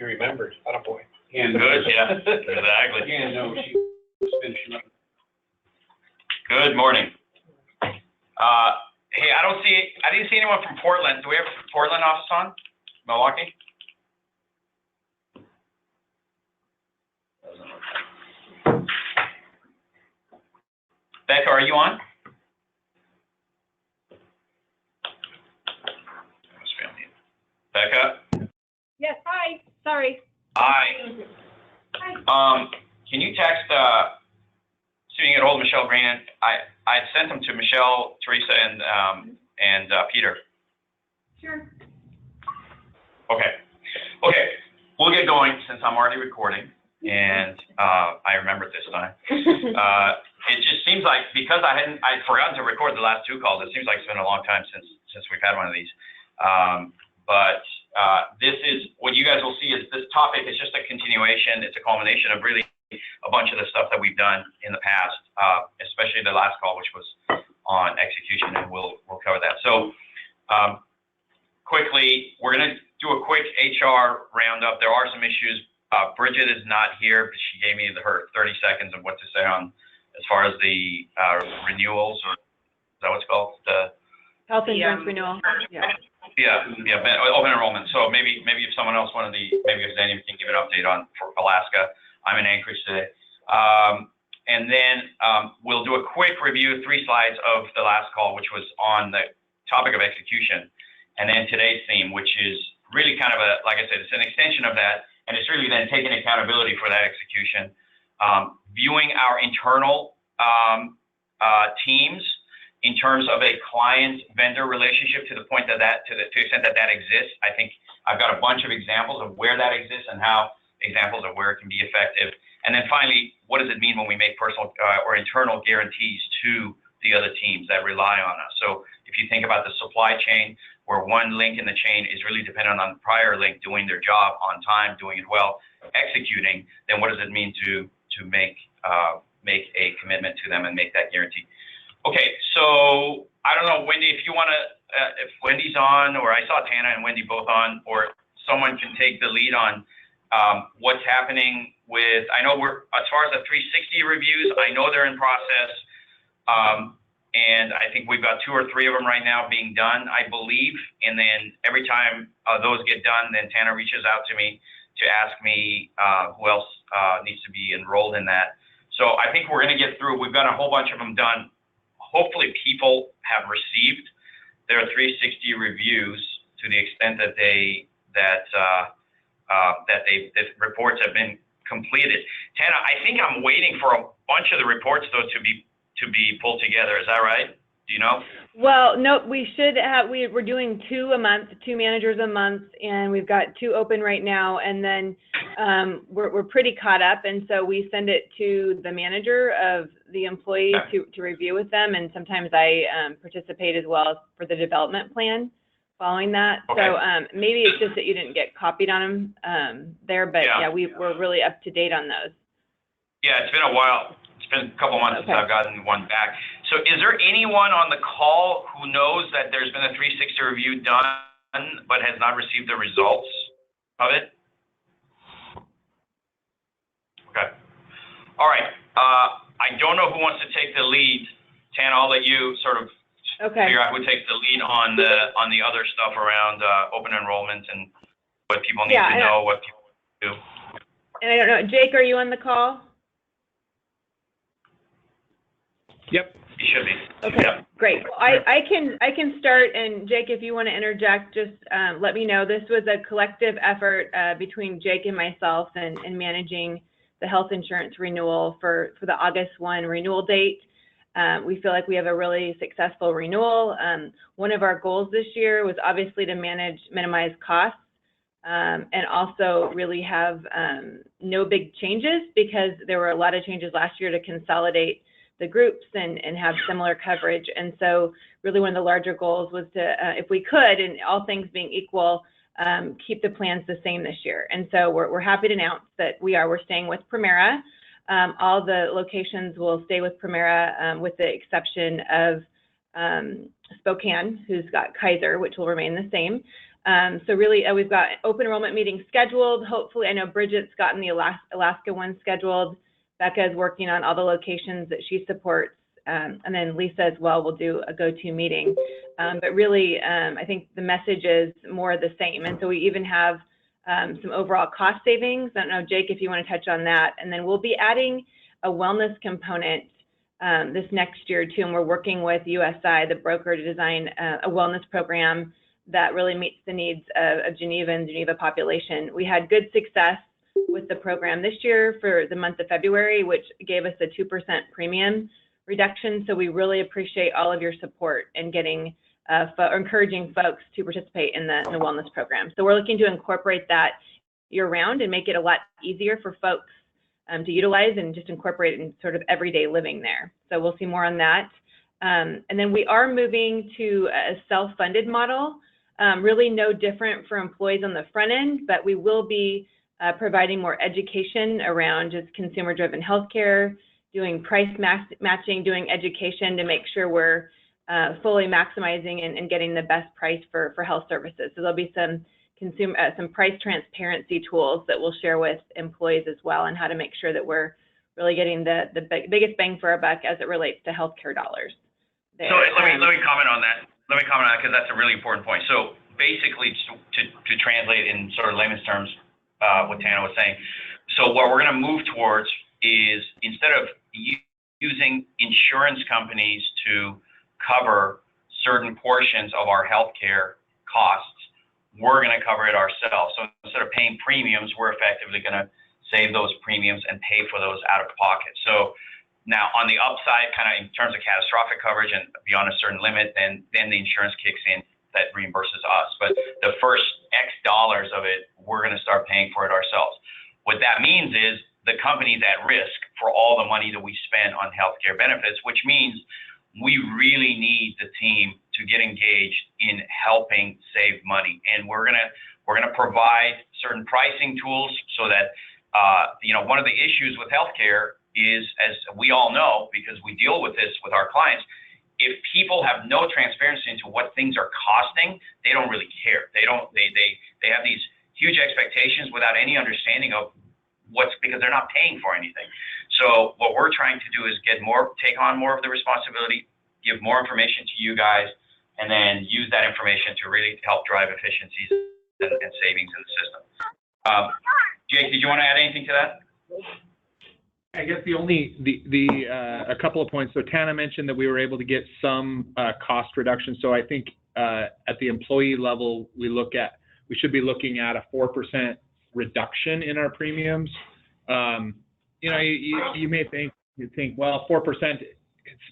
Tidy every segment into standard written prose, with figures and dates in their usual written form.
You remembered, attaboy. And good, yeah, exactly. Yeah, no, she was finishing up. Good morning. Hey, I didn't see anyone from Portland. Do we have a Portland office on? Milwaukee? Becca, are you on? Becca? Yes, hi, sorry. Hi. Hi. Can you text, so you can get hold of Michelle Green? I sent them to Michelle, Teresa, and Peter. Sure. Okay, we'll get going since I'm already recording, and I remembered this time. It just seems like, because I'd forgotten to record the last two calls, it seems like it's been a long time since we've had one of these. But this is, what you guys will see is this topic is just a continuation. It's a culmination of really a bunch of the stuff that we've done in the past, especially the last call, which was on execution, and we'll cover that. So quickly, we're going to do a quick HR roundup. There are some issues. Bridget is not here, but she gave me her 30 seconds of what to say on as far as the renewals, or is that what it's called? The Health insurance renewal. Yeah, open enrollment. So maybe if someone else wanted maybe if Danny can give an update on for Alaska. I'm in Anchorage today. And then we'll do a quick review, 3 slides of the last call, which was on the topic of execution. And then today's theme, which is really kind of like I said, it's an extension of that. And it's really then taking accountability for that execution, viewing our internal teams in terms of a client-vendor relationship to the point that to the extent that exists. I think I've got a bunch of examples of where that exists and how examples of where it can be effective. And then finally, what does it mean when we make personal or internal guarantees to the other teams that rely on us? So if you think about the supply chain, where one link in the chain is really dependent on the prior link doing their job on time, doing it well, executing, then what does it mean to make a commitment to them and make that guarantee? Okay, so I don't know, Wendy, if you want to, if Wendy's on, or I saw Tana and Wendy both on, or someone can take the lead on what's happening with, I know as far as the 360 reviews, I know they're in process, and I think we've got 2 or 3 of them right now being done, I believe, and then every time those get done, then Tana reaches out to me to ask me who else needs to be enrolled in that. So I think we're going to get through, we've got a whole bunch of them done. Hopefully people have received their 360 reviews to the extent that the reports have been completed. Tana, I think I'm waiting for a bunch of the reports though to be pulled together. Is that right? Do you know? Well, no, we should have, we're doing 2 a month, 2 managers a month, and we've got 2 open right now, and then we're pretty caught up, and so we send it to the manager of the employees to review with them, and sometimes I participate as well for the development plan following that. Okay. So maybe it's just that you didn't get copied on them there, but yeah, we're really up to date on those. Yeah, it's been a while. It's been a couple months since I've gotten one back. So is there anyone on the call who knows that there's been a 360 review done but has not received the results of it? Okay. All right. I don't know who wants to take the lead. Tana, I'll let you sort of figure out who takes the lead on the other stuff around open enrollment and what people need to know, what people do. And I don't know, Jake, are you on the call? Yep. You should be. Okay, great. Well, I can start, and Jake, if you want to interject, just let me know. This was a collective effort between Jake and myself in managing the health insurance renewal for the August 1 renewal date. We feel like we have a really successful renewal. One of our goals this year was obviously to minimize costs and also really have no big changes, because there were a lot of changes last year to consolidate the groups and have similar coverage. And so really one of the larger goals was to, if we could, and all things being equal, keep the plans the same this year. And so we're happy to announce that we're staying with Premera. All the locations will stay with Premera with the exception of Spokane, who's got Kaiser, which will remain the same. So really, we've got open enrollment meetings scheduled. Hopefully, I know Bridget's gotten the Alaska one scheduled. Becca is working on all the locations that she supports. And then Lisa as well will do a go-to meeting. But really, I think the message is more the same. And so we even have some overall cost savings. I don't know, Jake, if you want to touch on that. And then we'll be adding a wellness component this next year too. And we're working with USI, the broker, to design a wellness program that really meets the needs of Geneva and Geneva population. We had good success with the program this year for the month of February, which gave us a 2% premium reduction. So we really appreciate all of your support in getting encouraging folks to participate in the wellness program. So we're looking to incorporate that year round and make it a lot easier for folks to utilize and just incorporate it in sort of everyday living there. So we'll see more on that. And then we are moving to a self-funded model, really no different for employees on the front end, but we will be providing more education around just consumer-driven healthcare, doing price matching, doing education to make sure we're fully maximizing and getting the best price for health services. So there'll be some price transparency tools that we'll share with employees as well, and how to make sure that we're really getting the biggest bang for our buck as it relates to healthcare dollars. So let me comment on that. Let me comment on that because that's a really important point. So basically, to translate in sort of layman's terms, what Tana was saying. So what we're going to move towards is, instead of using insurance companies to cover certain portions of our healthcare costs, we're going to cover it ourselves. So instead of paying premiums, we're effectively going to save those premiums and pay for those out of pocket. So now on the upside, kind of in terms of catastrophic coverage and beyond a certain limit, then the insurance kicks in that reimburses us. But the first X dollars of it, we're going to start paying for it ourselves. What that means is the company's at risk for all the money that we spend on healthcare benefits, which means we really need the team to get engaged in helping save money. And we're gonna provide certain pricing tools so that one of the issues with healthcare is, as we all know, because we deal with this with our clients, if people have no transparency into what things are costing, they don't really care. They have these huge expectations without any understanding of because they're not paying for anything. So what we're trying to do is take on more of the responsibility, give more information to you guys, and then use that information to really help drive efficiencies and savings in the system. Jake, did you want to add anything to that? I guess a couple of points. So Tana mentioned that we were able to get some cost reduction. So I think at the employee level, we should be looking at a 4% reduction in our premiums. You may think, well, 4%,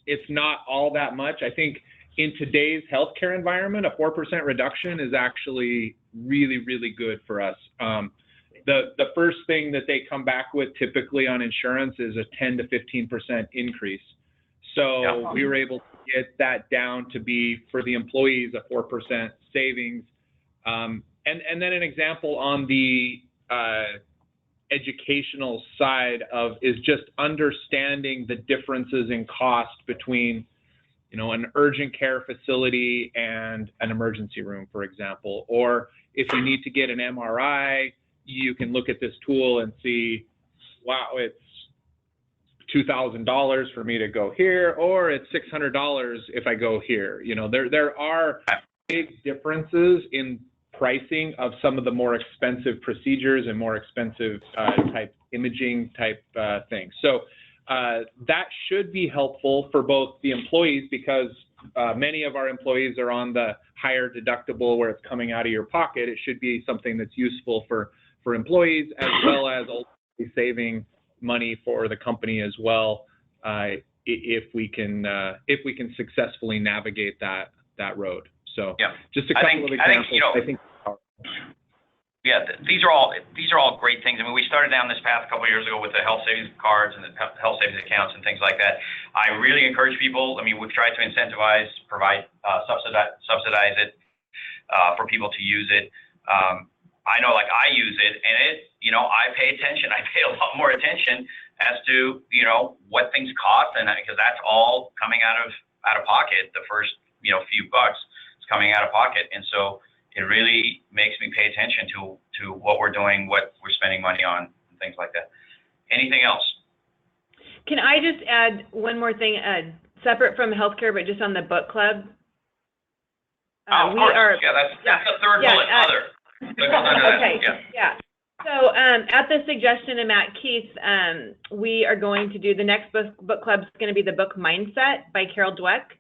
it's not all that much. I think in today's healthcare environment, a 4% reduction is actually really, really good for us. The first thing that they come back with typically on insurance is a 10 to 15% increase. So we were able to get that down to be, for the employees, a 4% savings. And then an example on the educational side is just understanding the differences in cost between, an urgent care facility and an emergency room, for example. Or if you need to get an MRI, you can look at this tool and see, wow, it's $2,000 for me to go here, or it's $600 if I go here. There are big differences in pricing of some of the more expensive procedures and more expensive type imaging type things. So that should be helpful for both the employees, because many of our employees are on the higher deductible where it's coming out of your pocket. It should be something that's useful for employees, as well as ultimately saving money for the company as well, if we can successfully navigate that road. So just a couple of examples. I think these are all great things. I mean, we started down this path a couple of years ago with the health savings cards and the health savings accounts and things like that. I really encourage people. I mean, we've tried to incentivize, subsidize it for people to use it. I know, like, I use it, and I pay attention. I pay a lot more attention as to what things cost, and because that's all coming out of pocket. The first few bucks is coming out of pocket, and so it really makes me pay attention to what we're doing, what we're spending money on, and things like that. Anything else? Can I just add one more thing, separate from healthcare, but just on the book club? Of course. Yeah, that's the third bullet, other. Okay, yeah. So at the suggestion of Matt Keith, we are going to do the next book club is going to be the book Mindset by Carol Dweck,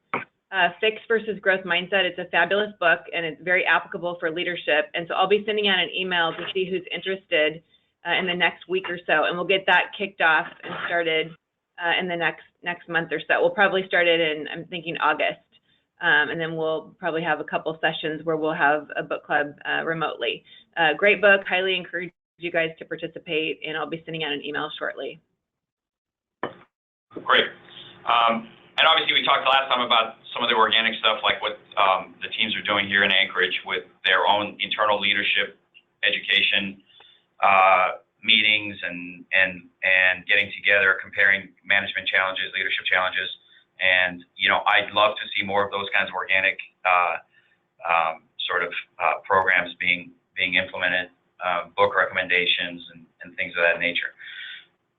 Fixed versus Growth Mindset. It's a fabulous book and it's very applicable for leadership. And so I'll be sending out an email to see who's interested in the next week or so, and we'll get that kicked off and started in the next month or so. We'll probably start it in, I'm thinking, August. And then we'll probably have a couple sessions where we'll have a book club remotely. Great book, highly encourage you guys to participate, and I'll be sending out an email shortly. Great. And obviously we talked last time about some of the organic stuff, like what the teams are doing here in Anchorage with their own internal leadership, education, meetings and getting together, comparing management challenges, leadership challenges. And, I'd love to see more of those kinds of organic programs being implemented, book recommendations and things of that nature.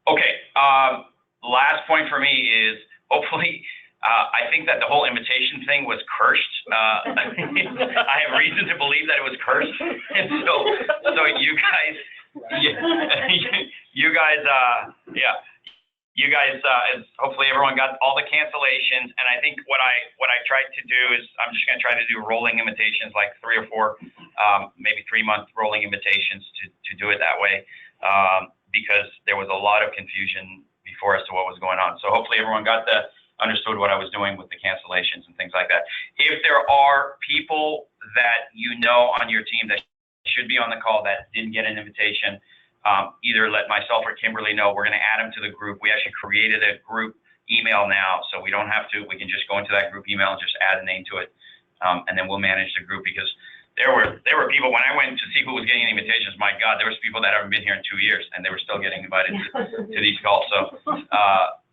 Okay, last point for me is hopefully, I think that the whole invitation thing was cursed. I have reason to believe that it was cursed. And so you guys, hopefully everyone got all the cancellations. And I think what I tried to do is I'm just going to try to do rolling invitations, like 3 or 4, maybe 3-month rolling invitations to do it that way, because there was a lot of confusion before as to what was going on. So hopefully everyone understood what I was doing with the cancellations and things like that. If there are people that on your team that should be on the call that didn't get an invitation, either let myself or Kimberly know. We're going to add them to the group. We actually created a group email now, so we don't have to. We can just go into that group email and just add a name to it, and then we'll manage the group, because there were people, when I went to see who was getting invitations, my God, there was people that haven't been here in 2 years, and they were still getting invited to these calls.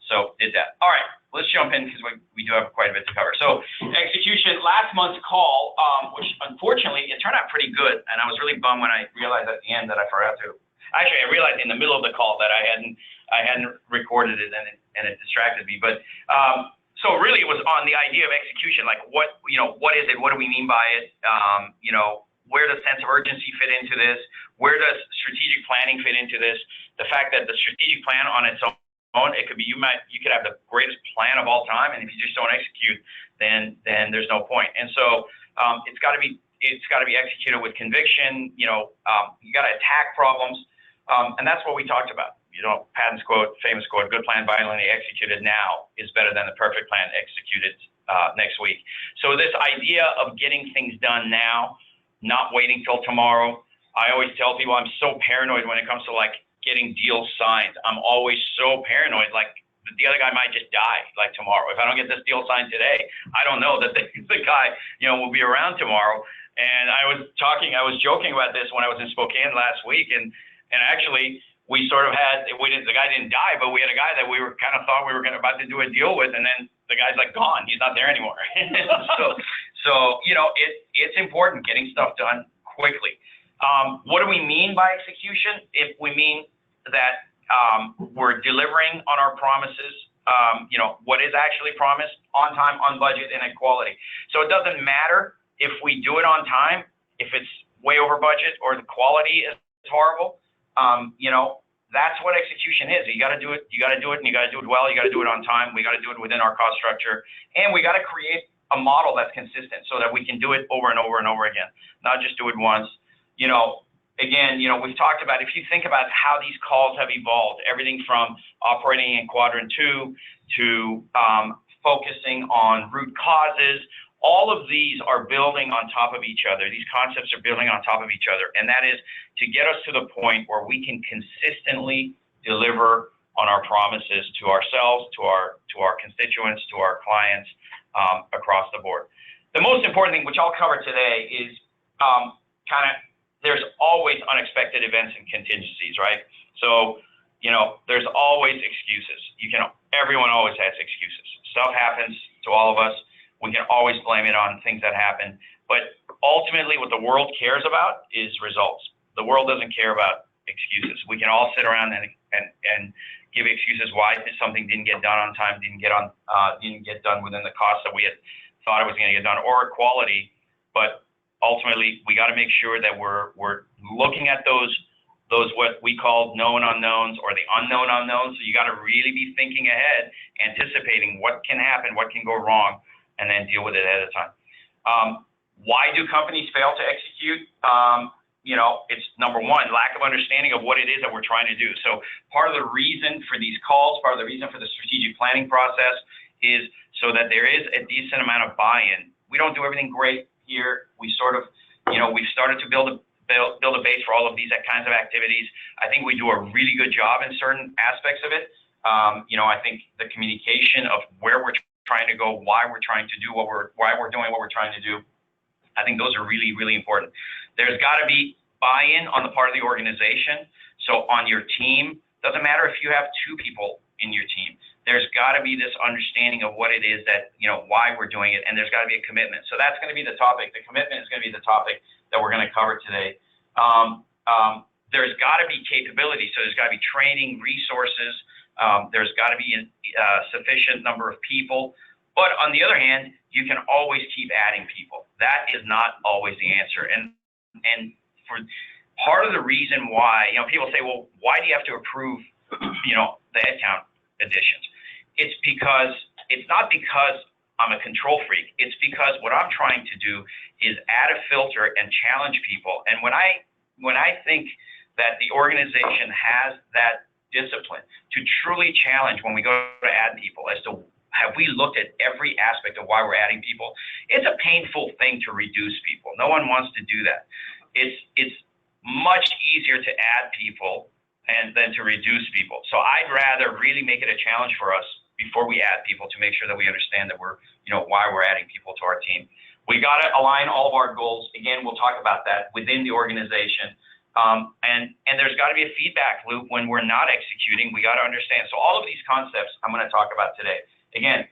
So did that. All right, let's jump in, because we do have quite a bit to cover. So execution, last month's call, which unfortunately, it turned out pretty good, and I was really bummed when I realized at the end that I forgot to. Actually, I realized in the middle of the call that I hadn't recorded it, and it distracted me. But so really, it was on the idea of execution, like what is it? What do we mean by it? Where does sense of urgency fit into this? Where does strategic planning fit into this? The fact that the strategic plan on its own, it could be you could have the greatest plan of all time, and if you just don't execute, then there's no point. And so it's got to be executed with conviction. You got to attack problems. And that's what we talked about. Patton's quote, famous quote, good plan violently executed now is better than the perfect plan executed next week. So this idea of getting things done now, not waiting till tomorrow. I always tell people I'm so paranoid when it comes to getting deals signed. I'm always so paranoid, the other guy might just die tomorrow. If I don't get this deal signed today, I don't know that the guy, will be around tomorrow. And I was joking about this when I was in Spokane last week, and actually we sort of the guy didn't die, but we had a guy that we were kind of thought we were about to do a deal with, and then the guy's gone. He's not there anymore. So it's important getting stuff done quickly. What do we mean by execution? If we mean that we're delivering on our promises, what is actually promised on time, on budget, and at quality. So it doesn't matter if we do it on time, if it's way over budget or the quality is horrible. That's what execution is. You got to do it. You got to do it, and you got to do it well. You got to do it on time. We got to do it within our cost structure, and we got to create a model that's consistent so that we can do it over and over and over again, not just do it once. Again, we've talked about, if you think about how these calls have evolved, everything from operating in quadrant 2 to focusing on root causes, all of these are building on top of each other. These concepts are building on top of each other. And that is to get us to the point where we can consistently deliver on our promises to ourselves, to our constituents, to our clients, across the board. The most important thing, which I'll cover today, is there's always unexpected events and contingencies, right? So, there's always excuses. Everyone always has excuses. Stuff happens to all of us. We can always blame it on things that happen. But ultimately, what the world cares about is results. The world doesn't care about excuses. We can all sit around and give excuses why something didn't get done on time, didn't get done within the cost that we had thought it was going to get done, or quality. But ultimately, we got to make sure that we're looking at those what we call known unknowns or the unknown unknowns. So you got to really be thinking ahead, anticipating what can happen, what can go wrong, and then deal with it ahead of time. Why do companies fail to execute? It's number one, lack of understanding of what it is that we're trying to do. So part of the reason for these calls, part of the reason for the strategic planning process is so that there is a decent amount of buy-in. We don't do everything great here. We sort of, we've started to build a base for all of these kinds of activities. I think we do a really good job in certain aspects of it. I think the communication of where we're trying to go, why we're trying to do why we're doing what we're trying to do, I think those are really, really important. There's got to be buy-in on the part of the organization. So on your team, doesn't matter if you have 2 people in your team, there's got to be this understanding of what it is that, why we're doing it, and there's got to be a commitment. So that's going to be the topic. The commitment is going to be the topic that we're going to cover today. There's got to be capability. So there's got to be training, resources. There's got to be a sufficient number of people. But on the other hand, you can always keep adding people. That is not always the answer. And for part of the reason why, people say, well, why do you have to approve, the headcount additions? It's not because I'm a control freak. It's because what I'm trying to do is add a filter and challenge people. And when I think that the organization has that discipline to truly challenge when we go to add people as to have we looked at every aspect of why we're adding people, it's a painful thing to reduce people. No one wants to do that. It's much easier to add people than to reduce people. So I'd rather really make it a challenge for us before we add people to make sure that we understand that we're, why we're adding people to our team. We got to align all of our goals. Again, we'll talk about that within the organization. And there's got to be a feedback loop when we're not executing. We got to understand. So all of these concepts I'm going to talk about today. Again,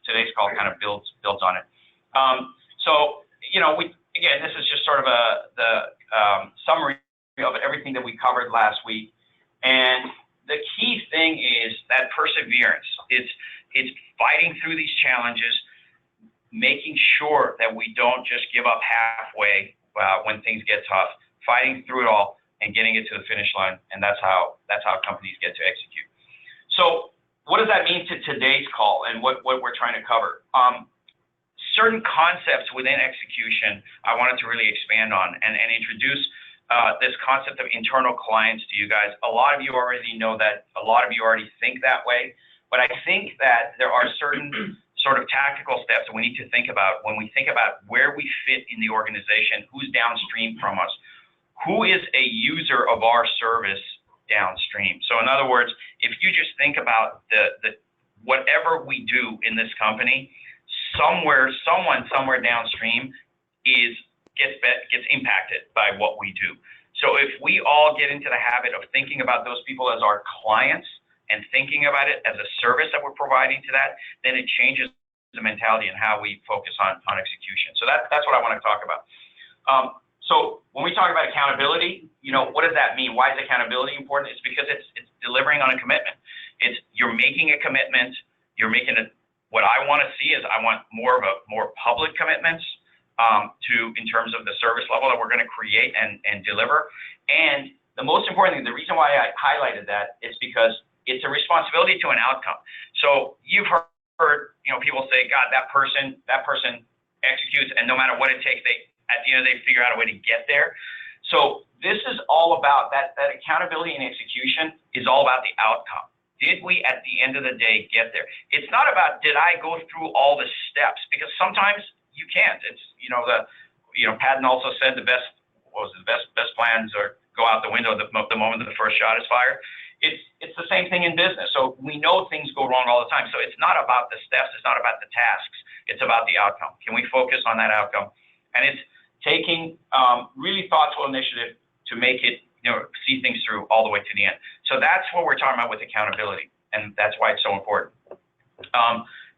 today's call kind of builds on it. This is just sort of the summary of everything that we covered last week. And the key thing is that perseverance. It's fighting through these challenges, making sure that we don't just give up halfway when things get tough, fighting through it all and getting it to the finish line. And that's how companies get to execute. So what does that mean to today's call and what we're trying to cover? Certain concepts within execution I wanted to really expand on and introduce this concept of internal clients to you guys. A lot of you already know that. A lot of you already think that way. But I think that there are certain sort of tactical steps that we need to think about when we think about where we fit in the organization, who's downstream from us, who is a user of our service downstream. So in other words, if you just think about the whatever we do in this company, someone somewhere downstream gets impacted by what we do. So if we all get into the habit of thinking about those people as our clients and thinking about it as a service that we're providing to that, then it changes the mentality and how we focus on execution. So that's what I want to talk about. So when we talk about accountability, what does that mean? Why is accountability important? It's because it's delivering on a commitment. You're making a commitment. You're making it. What I want to see is I want more public commitments in terms of the service level that we're going to create and deliver. And the most important thing, the reason why I highlighted that is because it's a responsibility to an outcome. So you've heard people say, God, that person executes, and no matter what it takes, at the end of the day figure out a way to get there. So this is all about that accountability and execution is all about the outcome. Did we, at the end of the day, get there? It's not about did I go through all the steps, because sometimes you can't. It's Patton also said the best plans go out the window the moment the first shot is fired. It's the same thing in business. So we know things go wrong all the time. So it's not about the steps. It's not about the tasks. It's about the outcome. Can we focus on that outcome? And it's taking really thoughtful initiative to make it see things through all the way to the end. So that's what we're talking about with accountability, and that's why it's so important.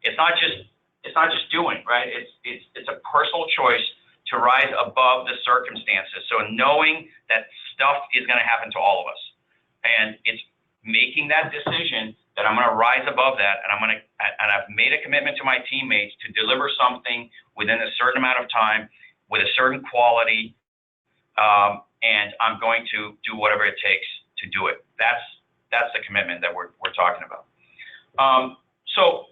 It's not just doing, right? It's a personal choice to rise above the circumstances. So knowing that stuff is going to happen to all of us, and it's making that decision that I'm going to rise above that, and I've made a commitment to my teammates to deliver something within a certain amount of time with a certain quality, and I'm going to do whatever it takes to do it. That's the commitment that we're talking about. So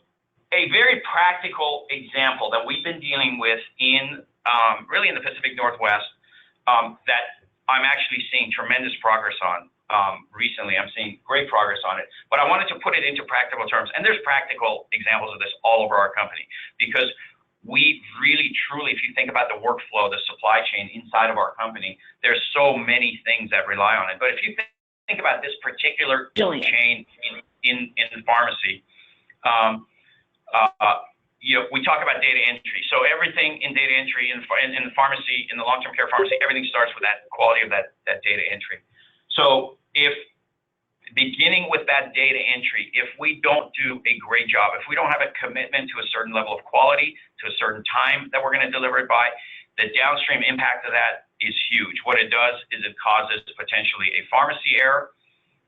a very practical example that we've been dealing with in really in the Pacific Northwest that I'm actually seeing tremendous progress on recently. I'm seeing great progress on it, but I wanted to put it into practical terms. And there's practical examples of this all over our company, because we really, truly, if you think about the workflow, the supply chain inside of our company, there's so many things that rely on it. But if you think about this particular chain in pharmacy, we talk about data entry. So everything in data entry in the pharmacy, in the long-term care pharmacy, everything starts with that quality of that data entry. So if beginning with that data entry, if we don't do a great job, if we don't have a commitment to a certain level of quality, to a certain time that we're going to deliver it by, the downstream impact of that is huge. What it does is it causes potentially a pharmacy error.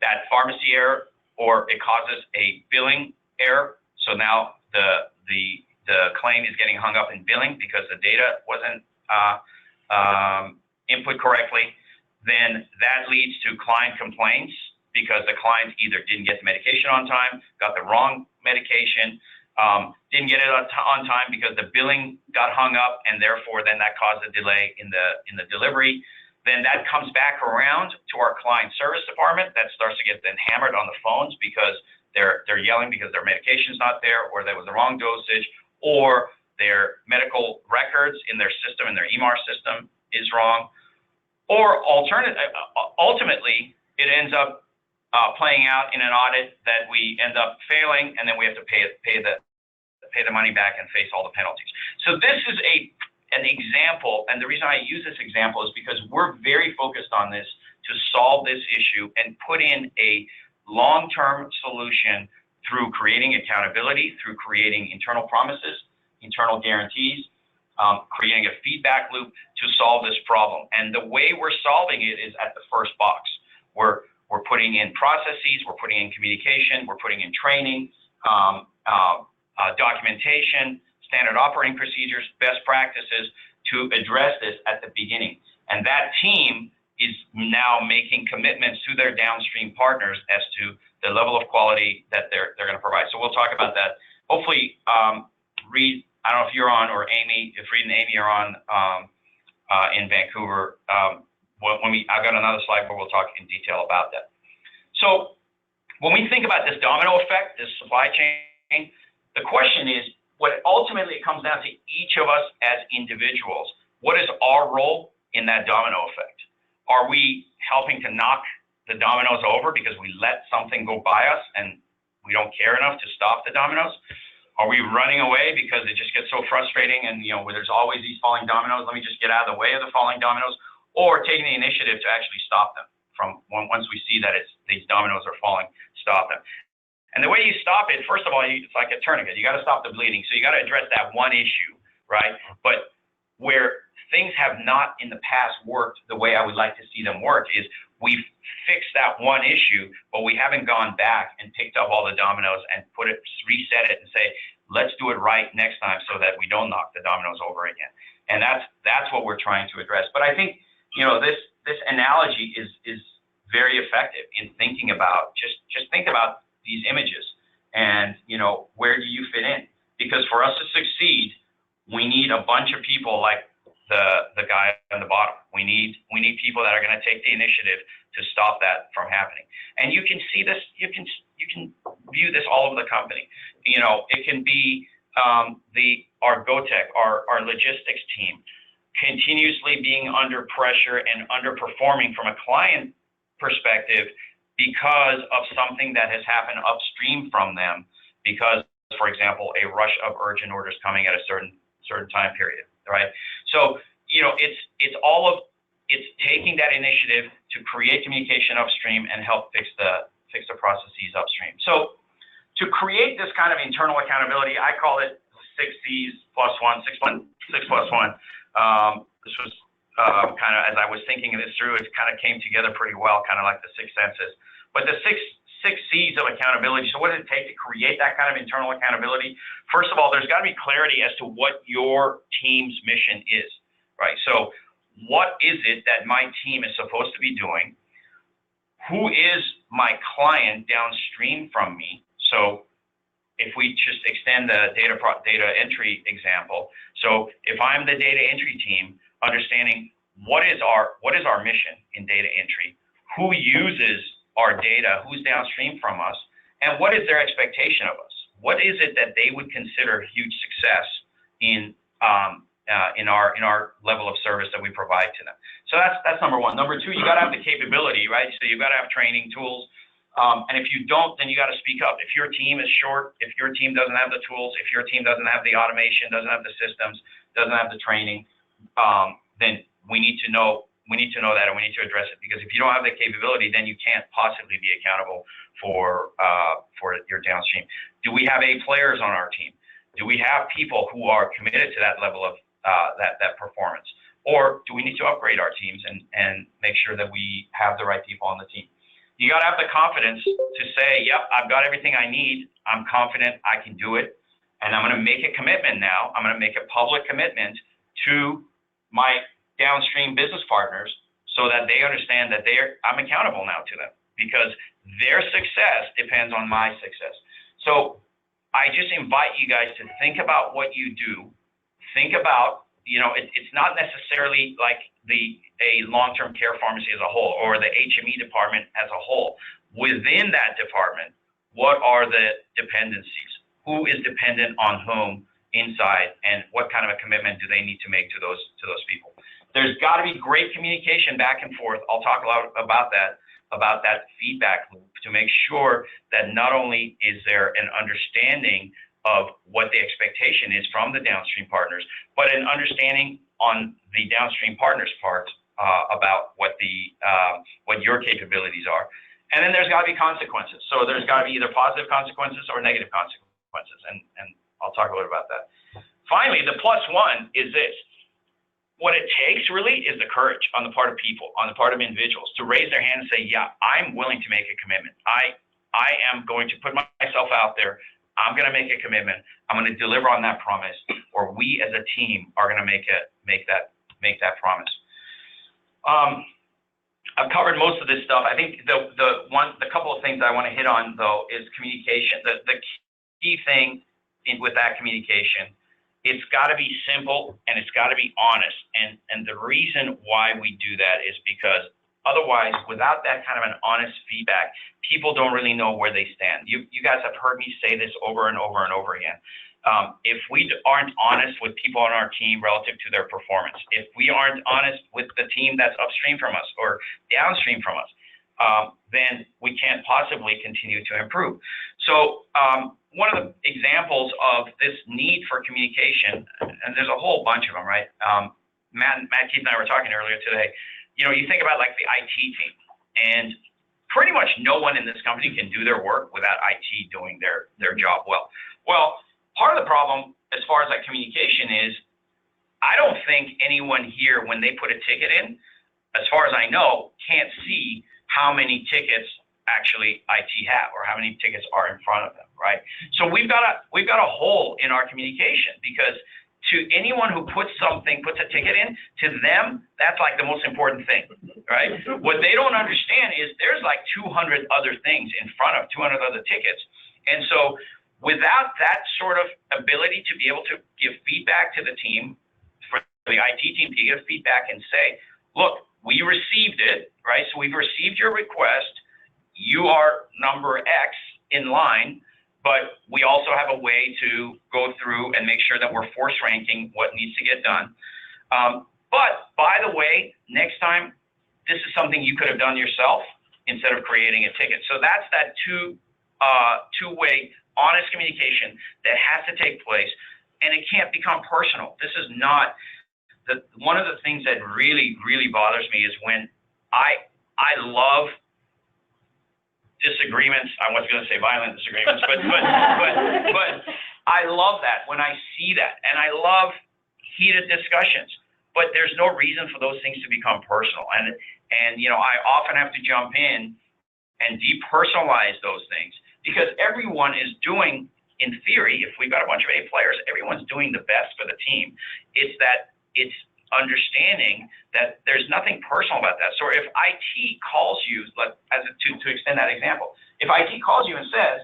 That pharmacy error, or it causes a billing error. So now the claim is getting hung up in billing because the data wasn't input correctly. Then that leads to client complaints because the client either didn't get the medication on time, got the wrong medication, didn't get it on time because the billing got hung up, and therefore then that caused a delay in the delivery. Then that comes back around to our client service department. That starts to get then hammered on the phones because they're yelling because their medication's not there, or there was the wrong dosage, or their medical records in their system, in their EMR system, is wrong. Or ultimately, it ends up playing out in an audit that we end up failing, and then we have to pay the money back and face all the penalties. So this is an example, and the reason I use this example is because we're very focused on this to solve this issue and put in a long-term solution through creating accountability, through creating internal promises, internal guarantees, creating a feedback loop to solve this problem. And the way we're solving it is at the first box. We're putting in processes, we're putting in communication, we're putting in training, documentation, standard operating procedures, best practices to address this at the beginning. And that team is now making commitments to their downstream partners as to the level of quality that they're going to provide. So we'll talk about that. Hopefully, Reed, I don't know if you're on, or Amy, if Reed and Amy are on in Vancouver. I've got another slide where we'll talk in detail about that. So when we think about this domino effect, this supply chain, the question is, what ultimately it comes down to each of us as individuals. What is our role in that domino effect? Are we helping to knock the dominoes over because we let something go by us and we don't care enough to stop the dominoes? Are we running away because it just gets so frustrating and, where there's always these falling dominoes, let me just get out of the way of the falling dominoes, or taking the initiative to actually stop them from once we see that these dominoes are falling, stop them. And the way you stop it, first of all, it's like a tourniquet. You got to stop the bleeding. So you got to address that one issue, right? But where things have not in the past worked the way I would like to see them work is we've fixed that one issue, but we haven't gone back and picked up all the dominoes and reset it and say, let's do it right next time so that we don't knock the dominoes over again. And that's what we're trying to address. But I think, this analogy is very effective in thinking about, just think about these images and, where do you fit in? Because for us to succeed, we need a bunch of people like the guy on the bottom. We need people that are going to take the initiative to stop that from happening. And you can see this, you can view this all over the company. It can be our GoTech, our logistics team, continuously being under pressure and underperforming from a client perspective because of something that has happened upstream from them, because, for example, a rush of urgent orders coming at a certain time period, right? So, it's taking that initiative to create communication upstream and help fix the processes upstream. So to create this kind of internal accountability, I call it 6 C's plus 1, 6 plus 1. kind of, as I was thinking this through, it kind of came together pretty well, kind of like the six senses. But the six C's of accountability. So what does it take to create that kind of internal accountability? First of all, there's got to be clarity as to what your team's mission is, right? So what is it that my team is supposed to be doing? Who is my client downstream from me? So if we just extend the data entry example, so if I'm the data entry team, understanding what is our mission in data entry, who uses our data, who's downstream from us, and what is their expectation of us? What is it that they would consider huge success in our level of service that we provide to them? So that's number one. Number two, you got to have the capability, right? So you've got to have training tools. And if you don't, then you got to speak up. If your team is short, if your team doesn't have the tools, if your team doesn't have the automation, doesn't have the systems, doesn't have the training, then we need to know that, and we need to address it, because if you don't have the capability, then you can't possibly be accountable for your downstream. Do we have A players on our team? Do we have people who are committed to that level of that performance? Or do we need to upgrade our teams and make sure that we have the right people on the team? You got to have the confidence to say, yep, I've got everything I need. I'm confident I can do it. And I'm going to make a commitment now. I'm going to make a public commitment to my downstream business partners so that they understand that I'm accountable now to them, because their success depends on my success. So I just invite you guys to think about what you do. Think about, it's not necessarily like a long-term care pharmacy as a whole, or the HME department as a whole. Within that department, what are the dependencies? Who is dependent on whom inside, and what kind of a commitment do they need to make to those people? There's got to be great communication back and forth. I'll talk a lot about that feedback loop, to make sure that not only is there an understanding of what the expectation is from the downstream partners, but an understanding on the downstream partners' part about what your capabilities are. And then there's got to be consequences. So there's got to be either positive consequences or negative consequences, and I'll talk a little about that. Finally, the plus one is this. What it takes really is the courage on the part of people, on the part of individuals, to raise their hand and say, yeah, I'm willing to make a commitment. I am going to put myself out there. I'm going to make a commitment. I'm going to deliver on that promise, or we as a team are going to make that promise. I've covered most of this stuff. I think the couple of things I want to hit on, though, is communication. The key thing with that communication, it's got to be simple and it's got to be honest. And the reason why we do that is because otherwise, without that kind of an honest feedback, people don't really know where they stand. You guys have heard me say this over and over and over again. If we aren't honest with people on our team relative to their performance, if we aren't honest with the team that's upstream from us or downstream from us, then we can't possibly continue to improve. So one of the examples of this need for communication, and there's a whole bunch of them, right? Matt, Keith, and I were talking earlier today. You think about like the IT team, and pretty much no one in this company can do their work without IT doing their job well. Well, part of the problem as far as that communication is, I don't think anyone here, when they put a ticket in, as far as I know, can't see how many tickets actually IT have, or how many tickets are in front of them, right? So we've got a hole in our communication, because to anyone who puts a ticket in, to them, that's like the most important thing, right? What they don't understand is there's like 200 other things in front of 200 other tickets. And so without that sort of ability to be able to give feedback to the team, for the IT team to give feedback and say, look, we received it, right? So we've received your request. You are number X in line, but we also have a way to go through and make sure that we're force ranking what needs to get done. But by the way, next time, this is something you could have done yourself instead of creating a ticket. So that's that two-way honest communication that has to take place, and it can't become personal. This is not one of the things that really, really bothers me is when I love disagreements. I was going to say violent disagreements, but I love that when I see that, and I love heated discussions. but there's no reason for those things to become personal. And I often have to jump in and depersonalize those things because everyone is doing, in theory, if we've got a bunch of A players, everyone's doing the best for the team. It's understanding that there's nothing personal about that. So if IT calls you, to extend that example, if IT calls you and says,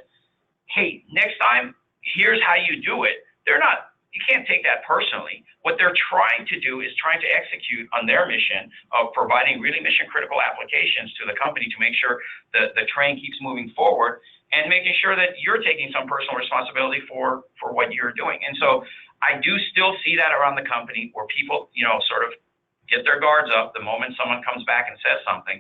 hey, next time, here's how you do it, you can't take that personally. What they're trying to do is trying to execute on their mission of providing really mission critical applications to the company to make sure that the train keeps moving forward and making sure that you're taking some personal responsibility for what you're doing. And so I do still see that around the company where people, sort of get their guards up the moment someone comes back and says something.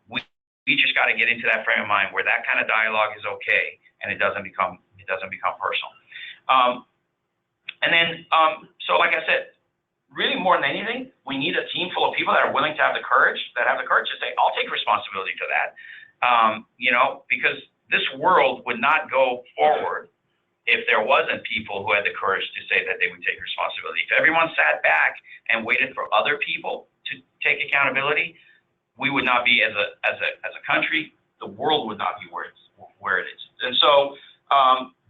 We just got to get into that frame of mind where that kind of dialogue is okay and it doesn't become personal. And then, so like I said, really more than anything, we need a team full of people that are willing to have the courage to say, I'll take responsibility for that. Because this world would not go forward if there wasn't people who had the courage to say that they would take responsibility. If everyone sat back and waited for other people to take accountability, we would not be as a country, the world would not be where it is. And so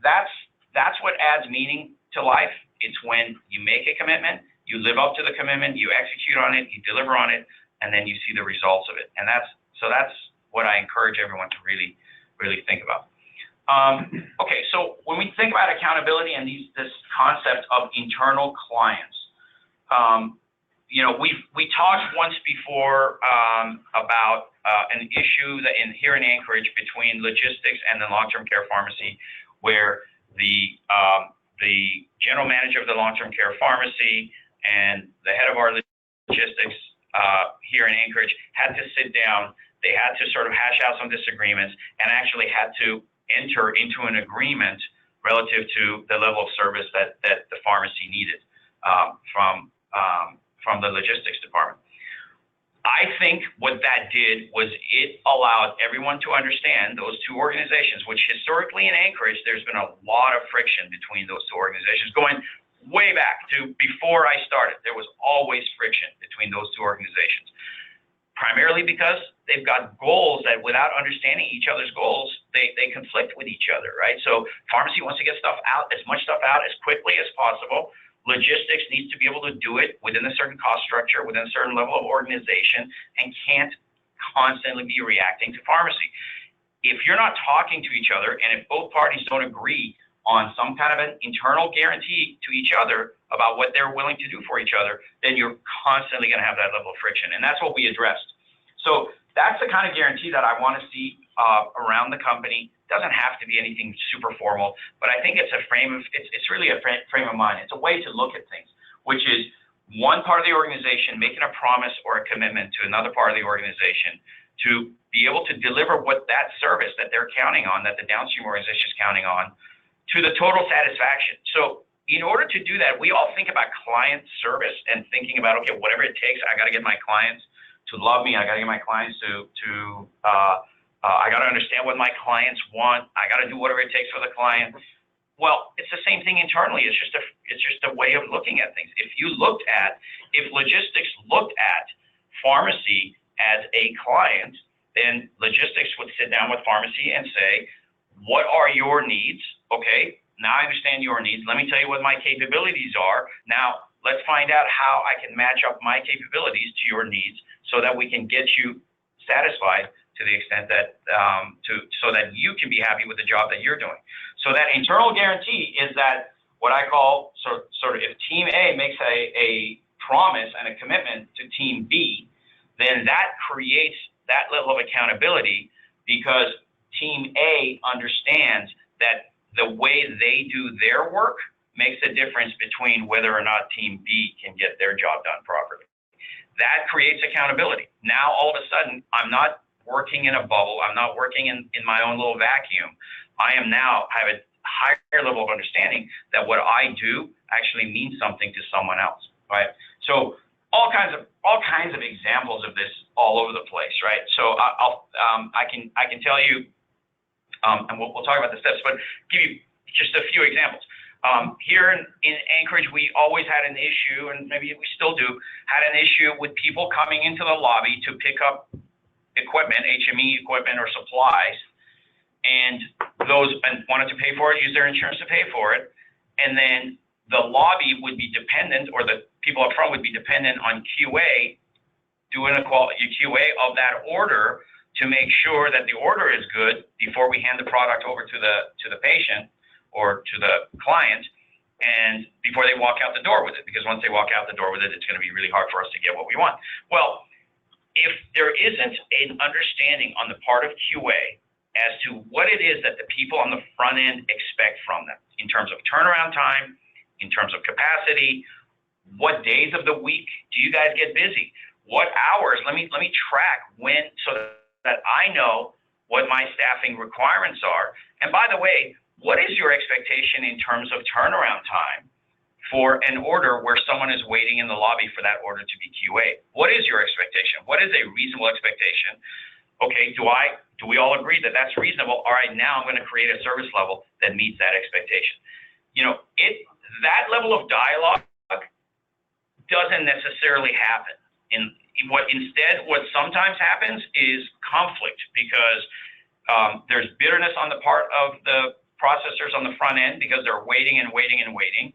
that's what adds meaning to life. It's when you make a commitment, you live up to the commitment, you execute on it, you deliver on it, and then you see the results of it. And that's what I encourage everyone to really, really think about. Okay, so when we think about accountability and this concept of internal clients, we talked once before about an issue here in Anchorage between logistics and the long-term care pharmacy, where the general manager of the long-term care pharmacy and the head of our logistics here in Anchorage had to sit down. They had to sort of hash out some disagreements and actually had to enter into an agreement relative to the level of service that the pharmacy needed from the logistics department. I think what that did was it allowed everyone to understand those two organizations, which historically in Anchorage, there's been a lot of friction between those two organizations going way back to before I started. There was always friction between those two organizations, primarily because they've got goals that without understanding each other's goals, they conflict with each other, right? So pharmacy wants to get as much stuff out as quickly as possible. Logistics needs to be able to do it within a certain cost structure, within a certain level of organization, and can't constantly be reacting to pharmacy. If you're not talking to each other, and if both parties don't agree on some kind of an internal guarantee to each other about what they're willing to do for each other, then you're constantly going to have that level of friction. And that's what we addressed. So that's the kind of guarantee that I want to see around the company. Doesn't have to be anything super formal, but I think it's it's really a frame of mind. It's a way to look at things, which is one part of the organization making a promise or a commitment to another part of the organization to be able to deliver what that service that they're counting on, that the downstream organization is counting on, to the total satisfaction. So in order to do that, we all think about client service and thinking about, okay, whatever it takes, I got to get my clients to love me. I got to get my clients I got to understand what my clients want. I got to do whatever it takes for the client. Well, it's the same thing internally. It's just a way of looking at things. If logistics looked at pharmacy as a client, then logistics would sit down with pharmacy and say, what are your needs? Okay, now I understand your needs. Let me tell you what my capabilities are. Now, let's find out how I can match up my capabilities to your needs so that we can get you satisfied to the extent that, so that you can be happy with the job that you're doing. So that internal guarantee is that what I call sort of if team A makes a promise and a commitment to team B, then that creates that level of accountability because team A understands that the way they do their work makes a difference between whether or not team B can get their job done properly. That creates accountability. Now, all of a sudden, I'm not working in a bubble. I'm not working in my own little vacuum. I am now have a higher level of understanding that what I do actually means something to someone else, right? So all kinds of examples of this all over the place, right? So I can tell you, and we'll talk about the steps, but give you just a few examples. Here in Anchorage, we always had an issue, and maybe we still do, had an issue with people coming into the lobby to pick up equipment, HME equipment or supplies, and wanted to pay for it, use their insurance to pay for it, and then the lobby would be dependent, or the people up front would be dependent on QA, doing a QA of that order to make sure that the order is good before we hand the product over to the patient or to the client, and before they walk out the door with it, because once they walk out the door with it, it's going to be really hard for us to get what we want. Well, if there isn't an understanding on the part of QA as to what it is that the people on the front end expect from them in terms of turnaround time, in terms of capacity, what days of the week do you guys get busy? What hours? Let me track when, so that I know what my staffing requirements are. And by the way, what is your expectation in terms of turnaround time for an order where someone is waiting in the lobby for that order to be QA? What is your expectation? What is a reasonable expectation? Okay, do we all agree that that's reasonable? All right, now I'm going to create a service level that meets that expectation. That level of dialogue doesn't necessarily happen. What sometimes happens is conflict, because there's bitterness on the part of the processors on the front end because they're waiting and waiting and waiting.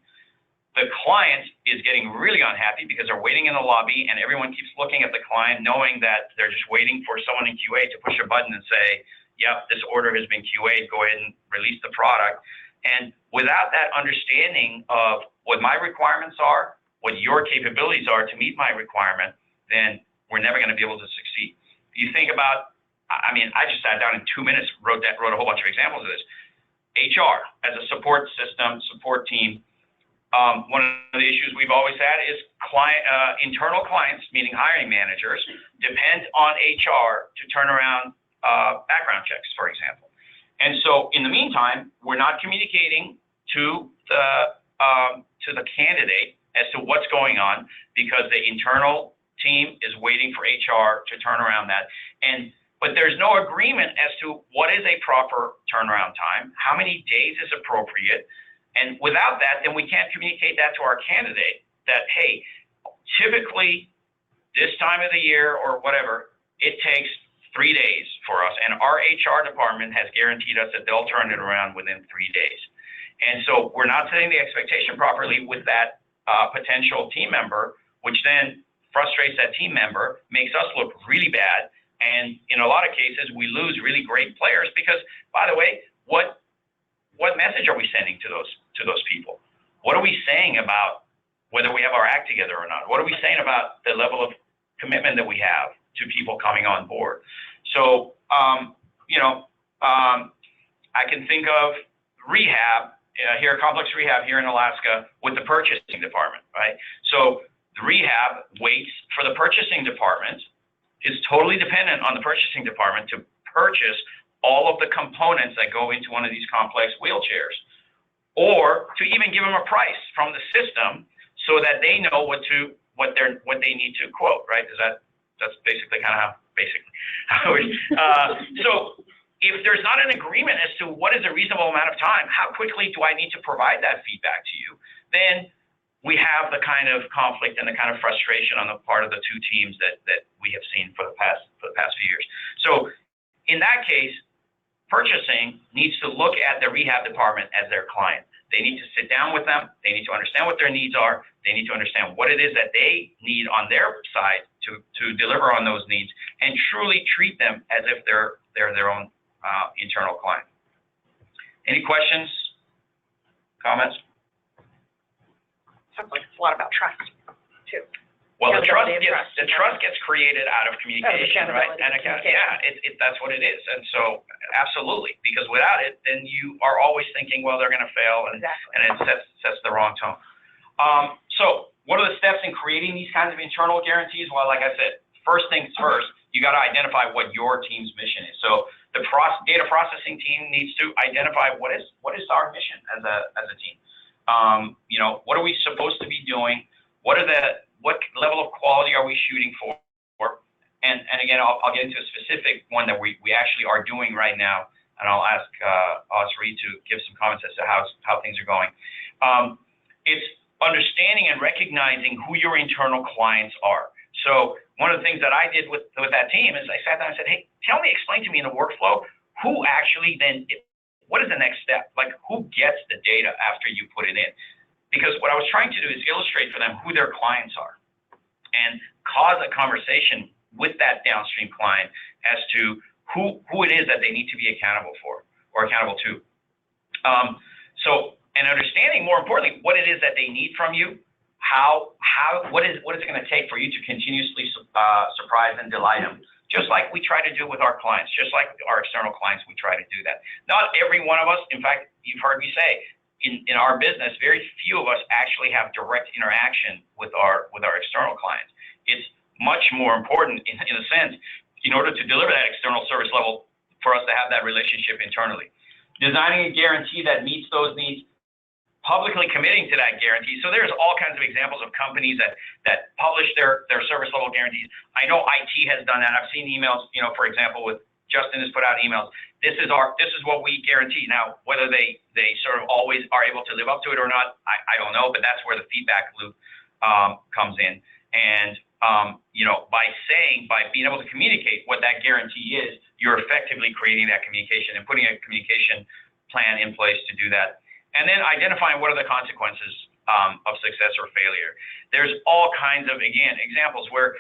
The client is getting really unhappy because they're waiting in the lobby, and everyone keeps looking at the client knowing that they're just waiting for someone in QA to push a button and say, yep, this order has been QA'd, go ahead and release the product. And without that understanding of what my requirements are, what your capabilities are to meet my requirement, then we're never going to be able to succeed. You think about, I just sat down in 2 minutes, wrote a whole bunch of examples of this. HR as a support system, support team. One of the issues we've always had is internal clients, meaning hiring managers, depend on HR to turn around background checks, for example. And so in the meantime, we're not communicating to the candidate as to what's going on, because the internal team is waiting for HR to turn around that. But there's no agreement as to what is a proper turnaround time, how many days is appropriate. And without that, then we can't communicate that to our candidate that, hey, typically this time of the year or whatever, it takes 3 days for us. And our HR department has guaranteed us that they'll turn it around within 3 days. And so we're not setting the expectation properly with that potential team member, which then frustrates that team member, makes us look really bad. And in a lot of cases, we lose really great players because, by the way, what message are we sending to those people? What are we saying about whether we have our act together or not? What are we saying about the level of commitment that we have to people coming on board? So, I can think of rehab here, complex rehab here in Alaska with the purchasing department, right? So the rehab waits for the purchasing department, is totally dependent on the purchasing department to purchase all of the components that go into one of these complex wheelchairs, or to even give them a price from the system so that they know what they need to quote, right? That's basically kind of how so if there's not an agreement as to what is a reasonable amount of time, how quickly do I need to provide that feedback to you, then we have the kind of conflict and the kind of frustration on the part of the two teams that we have seen for the past few years. So in that case, purchasing needs to look at the rehab department as their client. They need to sit down with them. They need to understand what their needs are. They need to understand what it is that they need on their side to deliver on those needs, and truly treat them as if they're their own internal client. Any questions, comments? Sounds like it's a lot about trust, too. Well, the trust gets created out of communication, right? And that's what it is. And so, absolutely, because without it, then you are always thinking, well, they're going to fail, and it sets the wrong tone. So, what are the steps in creating these kinds of internal guarantees? Well, like I said, first things first, you got to identify what your team's mission is. So, the data processing team needs to identify what is our mission as a team. What are we supposed to be doing? What level of quality are we shooting for? And again, I'll get into a specific one that we actually are doing right now and I'll ask Reed to give some comments as to how things are going. It's understanding and recognizing who your internal clients are. So one of the things that I did with that team is I sat down and said, hey, explain to me in the workflow, who actually then, what is the next step? Like, who gets the data after you put it in? Because what I was trying to do is illustrate for them who their clients are and cause a conversation with that downstream client as to who it is that they need to be accountable for or accountable to. And understanding, more importantly, what it is that they need from you, what it's going to take for you to continuously surprise and delight them. Just like we try to do with our clients, just like our external clients, we try to do that. Not every one of us, in fact, you've heard me say, in our business, very few of us actually have direct interaction with our external clients. It's much more important in a sense, in order to deliver that external service level, for us to have that relationship internally. Designing a guarantee that meets those needs, publicly committing to that guarantee. So there's all kinds of examples of companies that publish their service level guarantees. I know IT has done that. I've seen emails, for example, with Justin has put out emails. This is what we guarantee. Now, whether they sort of always are able to live up to it or not, I don't know, but that's where the feedback loop comes in. And by being able to communicate what that guarantee is, you're effectively creating that communication and putting a communication plan in place to do that. And then identifying what are the consequences of success or failure. There's all kinds of, again, examples where,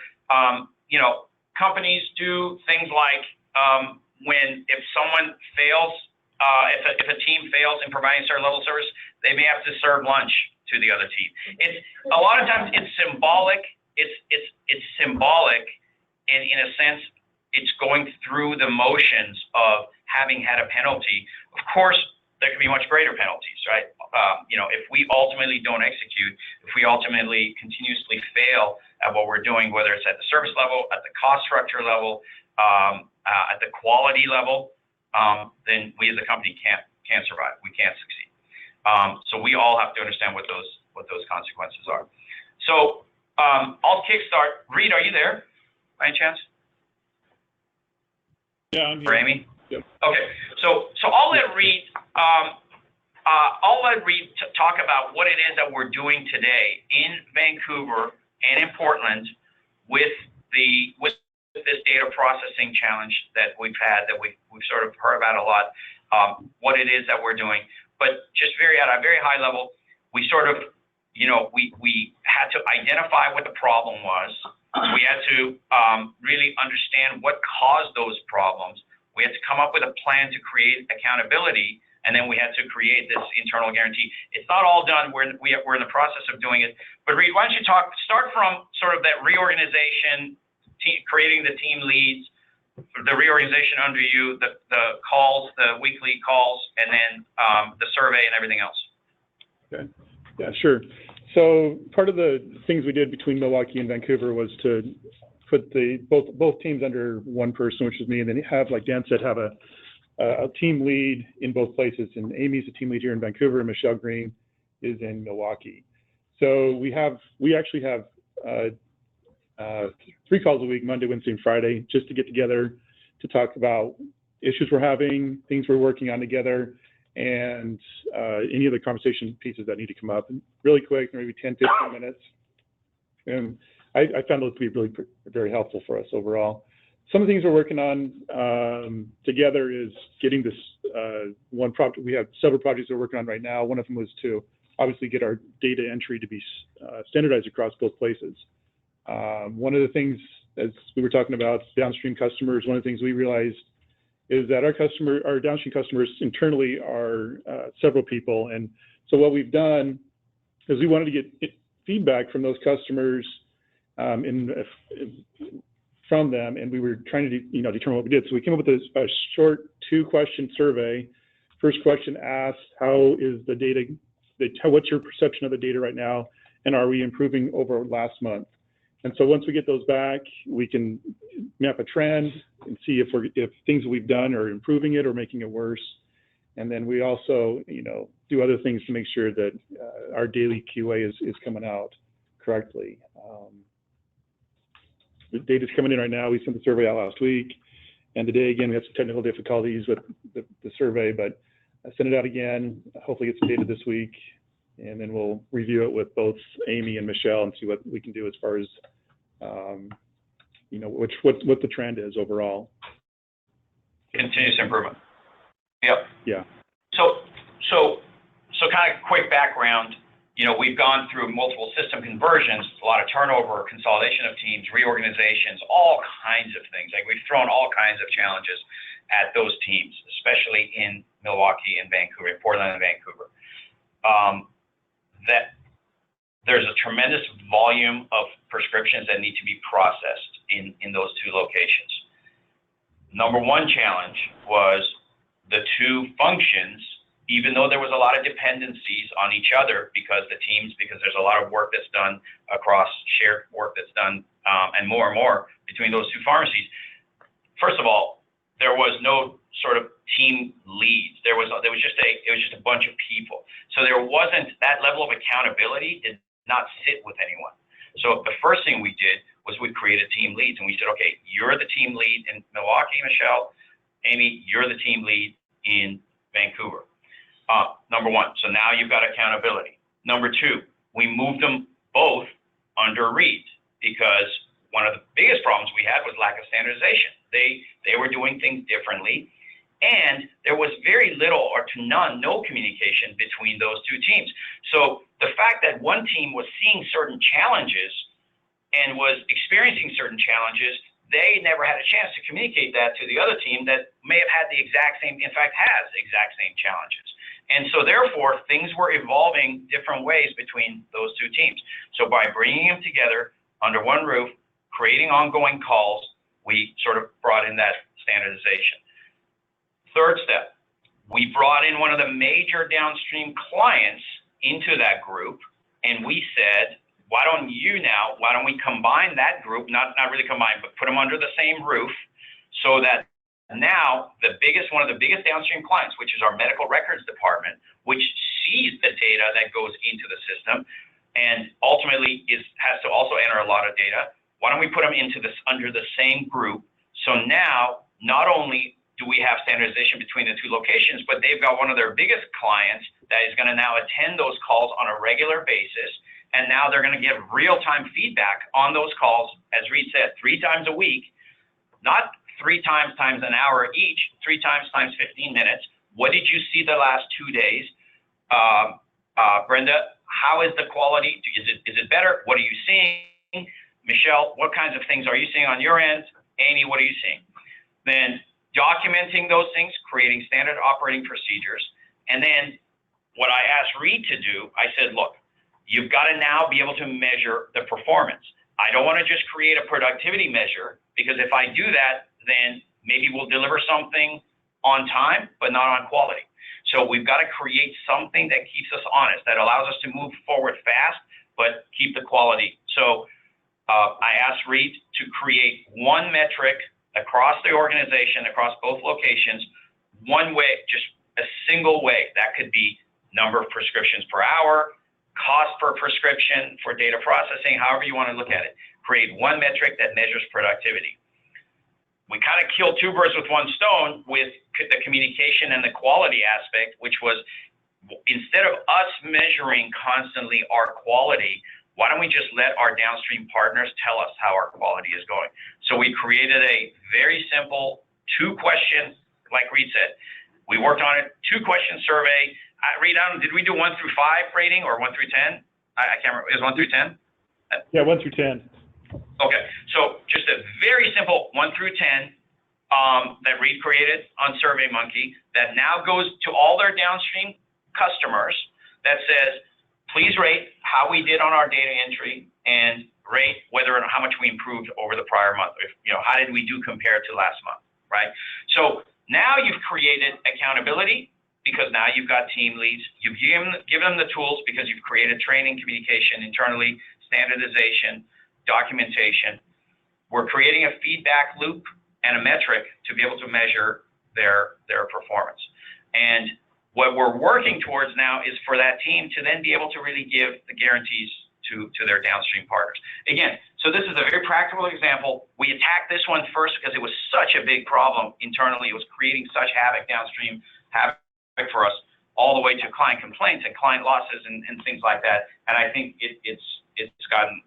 companies do things like if someone fails, if a team fails in providing certain level of service, they may have to serve lunch to the other team. It's a lot of times it's symbolic. It's symbolic in a sense. It's going through the motions of having had a penalty. Of course, there could be much greater penalties, right? If we ultimately don't execute, if we ultimately continuously fail at what we're doing, whether it's at the service level, at the cost structure level, at the quality level, then we as a company can't survive. We can't succeed. So we all have to understand what those consequences are. So I'll kickstart. Reed, are you there by any chance? Yeah, I'm here. Or Amy? Yep. Okay, so I'll let Reed talk about what it is that we're doing today in Vancouver and in Portland with this data processing challenge that we've had, that we've sort of heard about a lot, what it is that we're doing. But just at a very high level, we sort of, we had to identify what the problem was. We had to really understand what caused those problems. We had to come up with a plan to create accountability, and then we had to create this internal guarantee. It's not all done. We're in the process of doing it. But Reed, why don't you start from sort of that reorganization, creating the team leads, the reorganization under you, the calls, the weekly calls, and then the survey and everything else. Okay. Yeah, sure. So part of the things we did between Milwaukee and Vancouver was to put both teams under one person, which is me, and then have, like Dan said, have a team lead in both places. And Amy's a team lead here in Vancouver, and Michelle Green is in Milwaukee. So we actually have 3 calls a week, Monday, Wednesday, and Friday, just to get together to talk about issues we're having, things we're working on together, and any other conversation pieces that need to come up. And really quick, maybe 10, 15 minutes. And I found those to be really very helpful for us overall. Some of the things we're working on together is getting this one project. We have several projects we're working on right now. One of them was to obviously get our data entry to be standardized across both places. One of the things, as we were talking about downstream customers, one of the things we realized is that our downstream customers internally are several people. And so what we've done is we wanted to get feedback from those customers from them, and we were trying to determine what we did. So we came up with a short 2-question survey. First question asked, how is the data, what's your perception of the data right now, and are we improving over last month? And so once we get those back, we can map a trend and see if things we've done are improving it or making it worse. And then we also, do other things to make sure that our daily QA is coming out correctly. The data's coming in right now. We sent the survey out last week, And today, again, we had some technical difficulties with the survey, but I sent it out again. Hopefully get some data this week, and then we'll review it with both Amy and Michelle and see what we can do as far as, you know, what the trend is overall. Continuous improvement. Yep. Yeah. So kind of quick background, you know, we've gone through multiple system conversions, a lot of turnover, consolidation of teams, reorganizations, all kinds of things. Like we've thrown all kinds of challenges at those teams, especially in Milwaukee and Vancouver, Portland and Vancouver. That there's a tremendous volume of prescriptions that need to be processed in those two locations. Number one challenge was the two functions, even though there was a lot of dependencies on each other because there's a lot of work that's done across shared work that's done and more between those two pharmacies. First of all, there was no sort of team leads. It was just a bunch of people. So there wasn't that level of accountability did not sit with anyone. So the first thing we did was we created team leads, and we said, okay, you're the team lead in Milwaukee, Michelle. Amy, you're the team lead in Vancouver. Number one, so now you've got accountability. Number two, we moved them both under Reed because one of the biggest problems we had was lack of standardization. They were doing things differently, and there was very little or to no communication between those two teams. So the fact that one team was seeing certain challenges and was experiencing certain challenges, they never had a chance to communicate that to the other team that may have had the exact same, in fact, has the exact same challenges. And so therefore, things were evolving different ways between those two teams. So by bringing them together under one roof, creating ongoing calls, we sort of brought in that standardization. Third step, we brought in one of the major downstream clients into that group, and we said, why don't we combine that group, not really combine, but put them under the same roof so that now one of the biggest downstream clients, which is our medical records department, which sees the data that goes into the system and ultimately has to also enter a lot of data. Why don't we put them under the same group? So now not only do we have standardization between the two locations, but they've got one of their biggest clients that is going to now attend those calls on a regular basis. And now they're going to give real-time feedback on those calls, as Reed said, 3 times a week, not 3 times an hour each, 3 times 15 minutes. What did you see the last 2 days? Brenda, how is the quality? Is it better? What are you seeing? Michelle, what kinds of things are you seeing on your end? Amy, what are you seeing? Then documenting those things, creating standard operating procedures. And then what I asked Reed to do, I said, look, you've got to now be able to measure the performance. I don't want to just create a productivity measure, because if I do that, then maybe we'll deliver something on time, but not on quality. So we've got to create something that keeps us honest, that allows us to move forward fast, but keep the quality. So I asked Reed to create one metric across the organization, across both locations, one way, just a single way. That could be number of prescriptions per hour, cost per prescription for data processing, however you want to look at it. Create one metric that measures productivity. We kind of killed 2 birds with 1 stone with the communication and the quality aspect, which was, instead of us measuring constantly our quality, why don't we just let our downstream partners tell us how our quality is going? So we created a very simple 2-question, like Reed said. We worked on it, 2-question survey. Reed, did we do 1 through 5 rating or 1 through 10? I can't remember. Is 1 through 10? Yeah, 1 through 10. Okay, so just a very simple 1 through 10 that Reed created on SurveyMonkey that now goes to all their downstream customers that says, please rate how we did on our data entry and rate whether or not how much we improved over the prior month. If, how did we do compared to last month, right? So now you've created accountability because now you've got team leads. You've given them the tools because you've created training, communication internally, standardization, documentation. We're creating a feedback loop and a metric to be able to measure their performance. And what we're working towards now is for that team to then be able to really give the guarantees to their downstream partners. Again, So this is a very practical example. We attacked this one first because it was such a big problem internally. It was creating such havoc downstream, havoc for us, all the way to client complaints and client losses and things like that. And I think it's gotten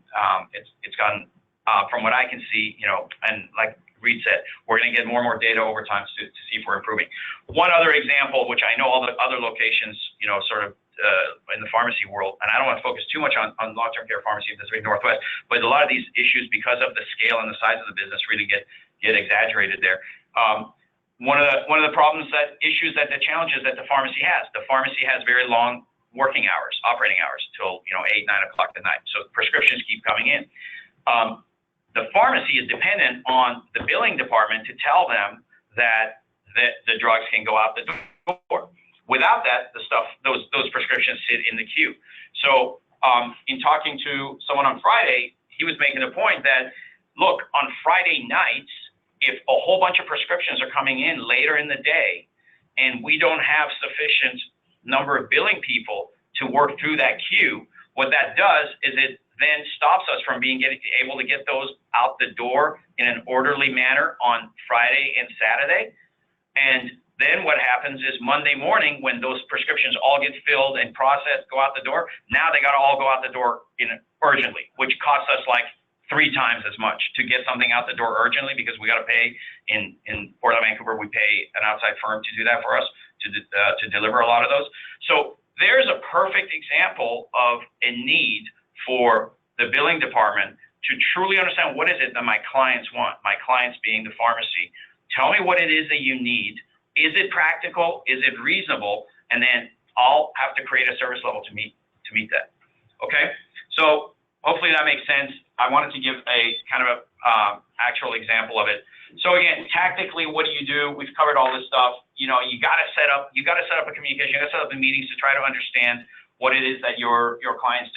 from what I can see, and like Reed said, we're going to get more and more data over time to see if we're improving. One other example, which I know all the other locations, sort of in the pharmacy world, and I don't want to focus too much on long-term care pharmacy in the Pacific Northwest, but a lot of these issues, because of the scale and the size of the business, really get exaggerated there. One of the problems the challenges that the pharmacy has very long working hours, operating hours, till 8, 9 o'clock at night. So prescriptions keep coming in. The pharmacy is dependent on the billing department to tell them that the drugs can go out the door. Without that, those prescriptions sit in the queue. So in talking to someone on Friday, he was making the point that, look, on Friday nights, if a whole bunch of prescriptions are coming in later in the day and we don't have sufficient number of billing people to work through that queue, what that does is it then stops us from being able to get those out the door in an orderly manner on Friday and Saturday. And then what happens is Monday morning, when those prescriptions all get filled and processed, go out the door, now they got to all go out the door urgently, which costs us like 3 times as much to get something out the door urgently, because we got to pay in Portland, Vancouver, we pay an outside firm to do that for us, to deliver a lot of those. So there's a perfect example of a need for the billing department to truly understand what is it that my clients want, my clients being the pharmacy. Tell me what it is that you need. Is it practical? Is it reasonable? And then I'll have to create a service level to meet that. Okay? So hopefully that makes sense. I wanted to give a kind of actual example of it. So again, tactically, what do? We've covered all this stuff. You got to set up a communication. You got to set up the meetings to try to understand what it is that your clients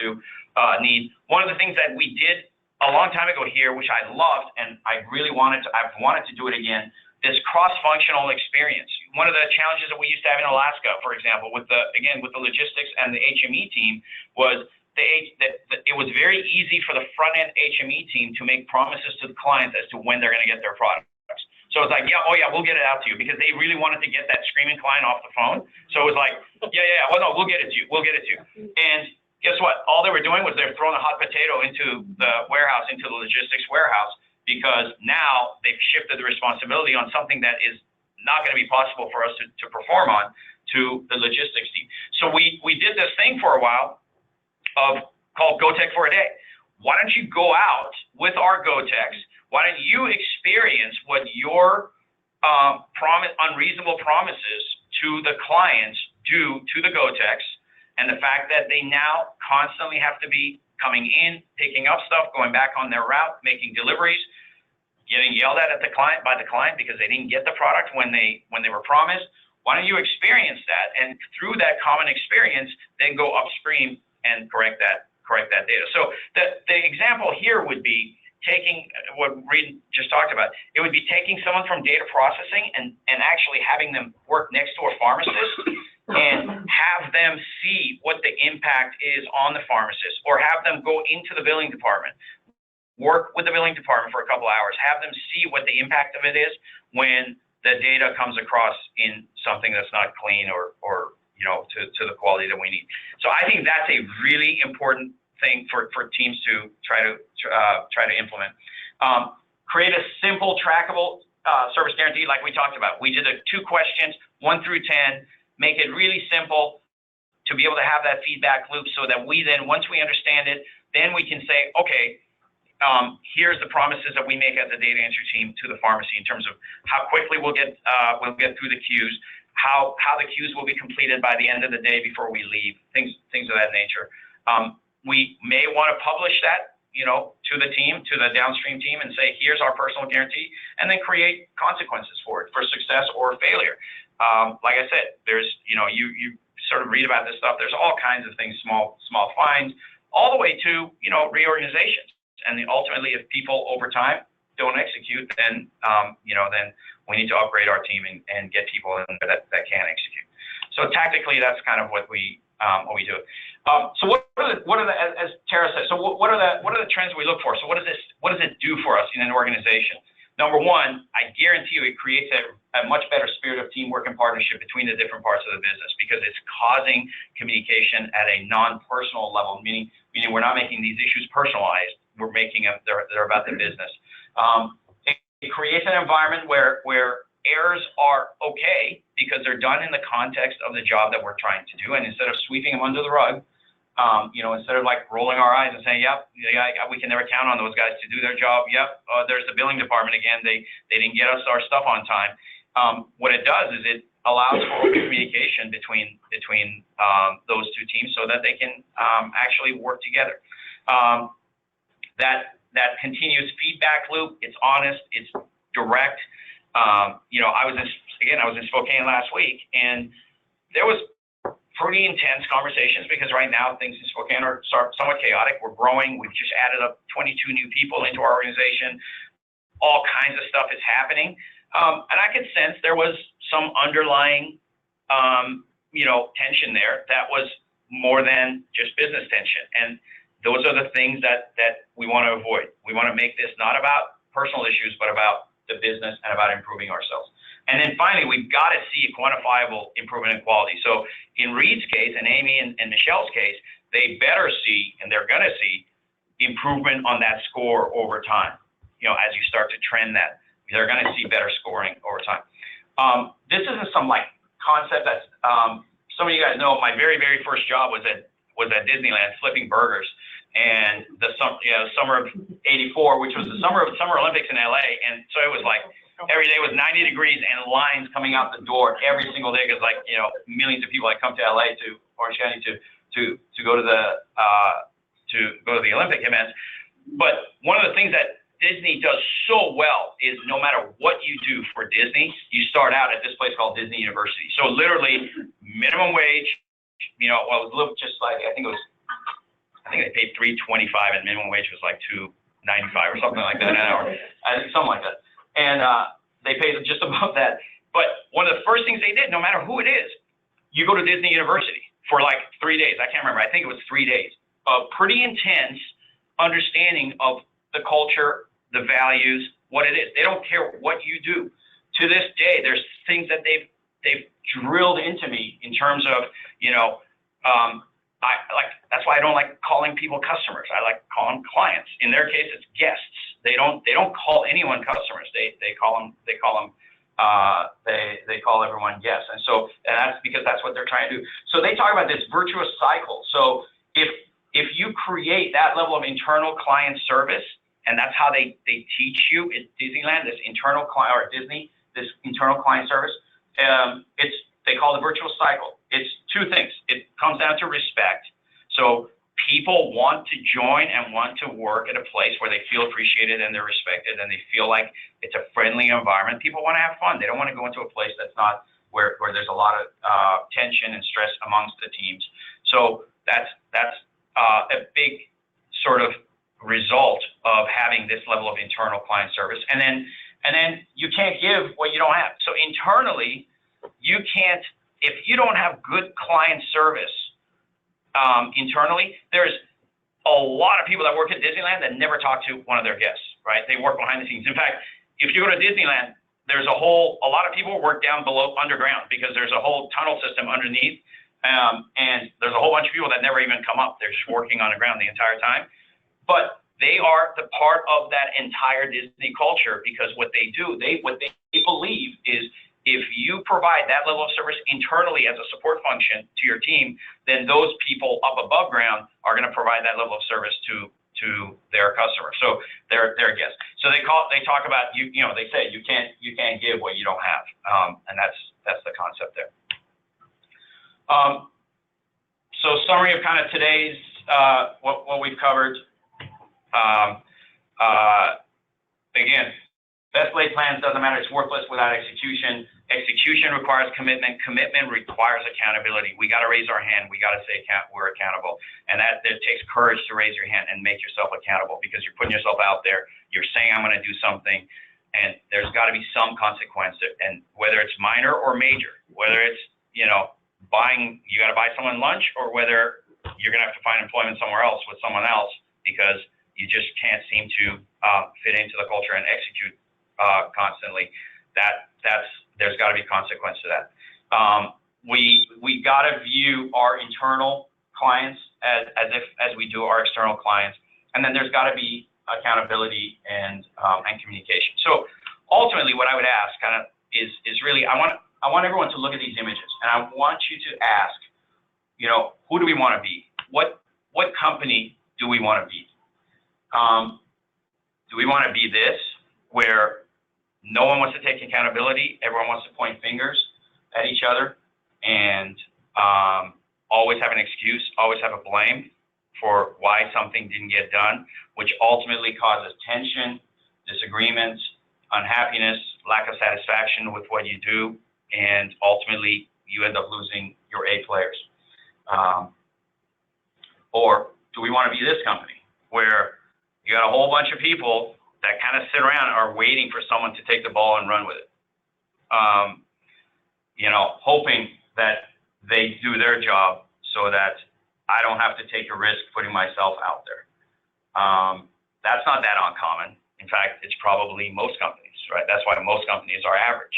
need. One of the things that we did a long time ago here, which I loved, and I've wanted to do it again, this cross-functional experience. One of the challenges that we used to have in Alaska, for example, with the logistics and the HME team, was it was very easy for the front-end HME team to make promises to the clients as to when they're going to get their products. So it's like, we'll get it out to you, because they really wanted to get that screaming client off the phone. So it was like, well, no, we'll get it to you. And guess what? All they were doing was they're throwing a hot potato into the warehouse, into the logistics warehouse, because now they've shifted the responsibility on something that is not going to be possible for us to perform on to the logistics team. So we did this thing for a while called GoTech for a day. Why don't you go out with our GoTechs? Why don't you experience what your unreasonable promises to the clients do to the GoTechs, and the fact that they now constantly have to be coming in, picking up stuff, going back on their route, making deliveries, getting yelled at by the client because they didn't get the product when they were promised. Why don't you experience that, and through that common experience, then go upstream and correct that data. So the example here would be taking what Reed just talked about. It would be taking someone from data processing and actually having them work next to a pharmacist and have them see what the impact is on the pharmacist, or have them go into the billing department, work with the billing department for a couple hours, have them see what the impact of it is when the data comes across in something that's not clean or to the quality that we need. So I think that's a really important thing for teams to try to implement. Create a simple, trackable service guarantee, like we talked about. We did 2 questions, 1 through 10. Make it really simple to be able to have that feedback loop, so that we then, once we understand it, then we can say, okay, here's the promises that we make as a data entry team to the pharmacy in terms of how quickly we'll get through the queues, how the queues will be completed by the end of the day before we leave, things of that nature. We may want to publish that, to the team, to the downstream team, and say, here's our personal guarantee, and then create consequences for it, for success or failure. Like I said, there's, you sort of read about this stuff. There's all kinds of things, small fines, all the way to, reorganizations. And ultimately, if people over time don't execute, then, then we need to upgrade our team and get people in there that can execute. So tactically, that's kind of what we what we do. So what are the, as Tara said, so what are the trends we look for? So what does it do for us in an organization? Number one, I guarantee you it creates a much better spirit of teamwork and partnership between the different parts of the business, because it's causing communication at a non-personal level, meaning we're not making these issues personalized. We're making them, they're about the business. It creates an environment where errors are okay because they're done in the context of the job that we're trying to do. And instead of sweeping them under the rug, instead of like rolling our eyes and saying, yep, we can never count on those guys to do their job. Yep, there's the billing department again. They didn't get us our stuff on time. What it does is it allows for open communication between those two teams so that they can actually work together. That continuous feedback loop, it's honest, it's direct. I was in Spokane last week, and there was pretty intense conversations because right now things in Spokane are somewhat chaotic. We're growing. We've just added up 22 new people into our organization. All kinds of stuff is happening. And I could sense there was some underlying, tension there that was more than just business tension. And those are the things that we want to avoid. We want to make this not about personal issues, but about the business and about improving ourselves. And then finally, we've got to see a quantifiable improvement in quality. So in Reed's case and Amy and Michelle's case, they better see, and they're going to see, improvement on that score over time. As you start to trend that, they're going to see better scoring over time. This isn't some concept that's, some of you guys know, my very, very first job was at Disneyland flipping burgers. And the summer of '84, which was the Summer Olympics in LA. And so it was like, every day was 90 degrees and lines coming out the door every single day because millions of people had come to LA to Orange County to go to the Olympic events. But one of the things that Disney does so well is no matter what you do for Disney, you start out at this place called Disney University. So literally minimum wage, it was a little just like, I think they paid $3.25 and minimum wage was like $2.95 or something like that an hour. Something like that. And they paid just above that. But one of the first things they did, no matter who it is, you go to Disney University for like 3 days. I can't remember. I think it was 3 days of pretty intense understanding of the culture, the values, what it is. They don't care what you do. To this day, there's things that they've drilled into me in terms of, that's why I don't like calling people customers. I like calling clients. In their case, it's guests. They don't call anyone customers. They call everyone guests. And that's because that's what they're trying to do. So they talk about this virtuous cycle. So if you create that level of internal client service, and that's how they teach you at Disneyland, this internal client, or Disney, this internal client service, they call it the virtuous cycle. It's two things. It comes down to respect. So people want to join and want to work at a place where they feel appreciated and they're respected and they feel like it's a friendly environment. People want to have fun. They don't want to go into a place that's not where there's a lot of tension and stress amongst the teams. So that's a big sort of result of having this level of internal client service. And then you can't give what you don't have. So internally, you can't, if you don't have good client service internally, there's a lot of people that work at Disneyland that never talk to one of their guests, right? They work behind the scenes. In fact, if you go to Disneyland, there's a lot of people work down below underground because there's a whole tunnel system underneath. And there's a whole bunch of people that never even come up. They're just working on the ground the entire time. But they are the part of that entire Disney culture because what they do, what they believe is if you provide that level of service internally as a support function to your team, then those people up above ground are going to provide that level of service to their customers. So their guests. So they talk about they say you can't give what you don't have, and that's the concept there. So summary of kind of today's what we've covered. Again, best laid plans doesn't matter. It's worthless without execution. Execution requires commitment. Commitment requires accountability. We got to raise our hand. We got to say we're accountable. And that it takes courage to raise your hand and make yourself accountable because you're putting yourself out there. You're saying, I'm going to do something. And there's got to be some consequence. And whether it's minor or major, whether it's, you got to buy someone lunch, or whether you're going to have to find employment somewhere else with someone else because you just can't seem to fit into the culture and execute constantly. There's got to be consequence to that. We got to view our internal clients as we do our external clients, and then there's got to be accountability and communication. So ultimately, what I would ask is really I want everyone to look at these images, and I want you to ask, who do we want to be? What company do we want to be? Do we want to be this, where no one wants to take accountability, everyone wants to point fingers at each other, and always have an excuse, always have a blame for why something didn't get done, which ultimately causes tension, disagreements, unhappiness, lack of satisfaction with what you do, and ultimately you end up losing your A players. Or do we want to be this company where you got a whole bunch of people that kind of sit around and are waiting for someone to take the ball and run with it, hoping that they do their job so that I don't have to take a risk putting myself out there. That's not that uncommon. In fact, it's probably most companies, right? That's why most companies are average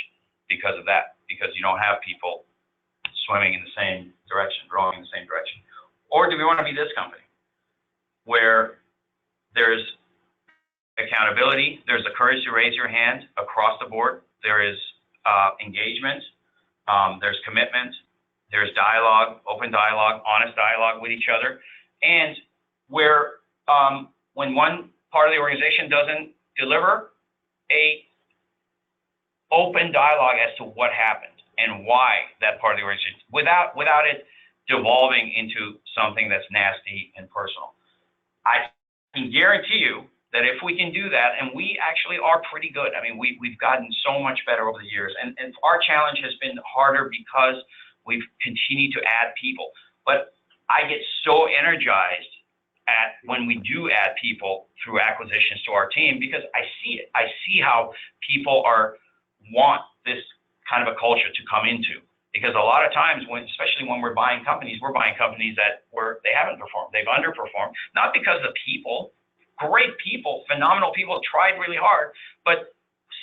because of that, because you don't have people swimming in the same direction, rowing in the same direction. Or do we want to be this company where there's accountability, there's the courage to raise your hand across the board, there is engagement, there's commitment, there's dialogue, open dialogue, honest dialogue with each other, and where when one part of the organization doesn't deliver, a open dialogue as to what happened and why that part of the organization, without it devolving into something that's nasty and personal. I can guarantee you that if we can do that, and we actually are pretty good. I mean, we've gotten so much better over the years, and our challenge has been harder because we've continued to add people. But I get so energized when we do add people through acquisitions to our team, because I see it. I see how people want this kind of a culture to come into. Because a lot of times, especially when we're buying companies that they haven't performed, they've underperformed, not because the people, great people, phenomenal people, tried really hard, but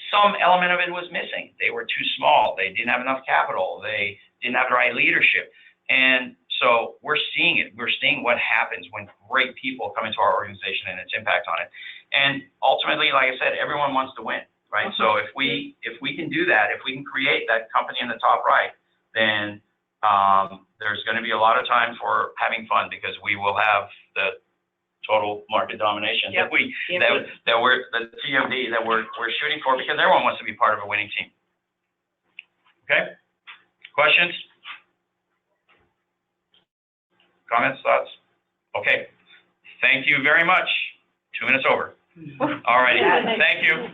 some element of it was missing. They were too small. They didn't have enough capital. They didn't have the right leadership. And so we're seeing it. We're seeing what happens when great people come into our organization and its impact on it. And ultimately, like I said, everyone wants to win, right? So if we can do that, if we can create that company in the top right, then there's going to be a lot of time for having fun, because we will have the total market domination that we're the TMD that we're shooting for, because everyone wants to be part of a winning team. Okay? Questions? Comments? Thoughts? Okay. Thank you very much. 2 minutes over. All righty. Thank you.